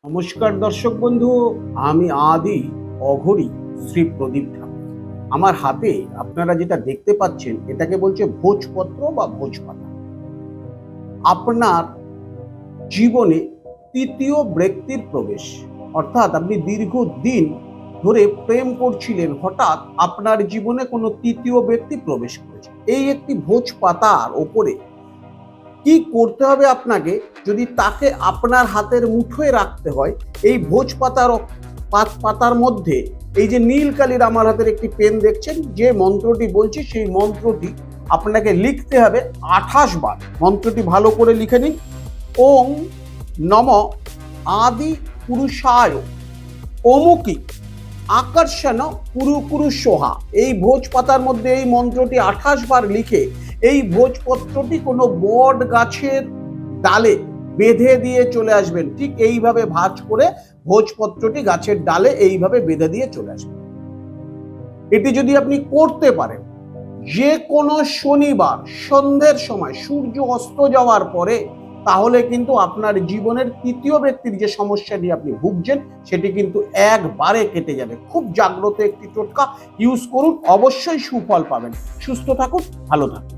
নমস্কার দর্শক বন্ধু, আমি আদি অঘরী শ্রী প্রদীপ ঠাকুর। আমার হাতে আপনারা যেটা দেখতে পাচ্ছেন এটাকে বলছে ভোজপত্র বা ভোজপাতা। আপনার জীবনে তৃতীয় ব্যক্তির প্রবেশ, অর্থাৎ আপনি দীর্ঘদিন ধরে প্রেম করছিলেন, হঠাৎ আপনার জীবনে কোনো তৃতীয় ব্যক্তি প্রবেশ করেছে। এই একটি ভোজপাতার ওপরে কি করতে হবে আপনাকে, যদি তাকে আপনার হাতের মুঠোয় রাখতে হয়, এই পাতার মধ্যে এই যে নীল কালির আমার হাতের একটি পেন দেখছেন, যে মন্ত্রটি বলছি সেই মন্ত্রটি আপনাকে লিখতে হবে 28 বার। মন্ত্রটি ভালো করে লিখে নিন। ওং নম আদি পুরুষায় অমুকি আকর্ষণ কুরু কুরু সোহা। এই ভোজপাতার মধ্যে এই মন্ত্রটি 28 বার লিখে এই ভোজপত্রটি কোনো বট গাছের ডালে বেঁধে দিয়ে চলে আসবেন। ঠিক এইভাবে ভাঁজ করে ভোজপত্রটি গাছের ডালে এইভাবে বেঁধে দিয়ে চলে আসবেন। এটি যদি আপনি করতে পারেন, যে কোনো শনিবার সন্ধ্যের সময় সূর্য অস্ত যাওয়ার পরে, তাহলে কিন্তু আপনার জীবনের তৃতীয় ব্যক্তির যে সমস্যাটি আপনি ভুগছেন সেটি কিন্তু একবারে কেটে যাবে। খুব জাগ্রত একটি টোটকা, ইউজ করুন, অবশ্যই সুফল পাবেন। সুস্থ থাকুন, ভালো থাকুন।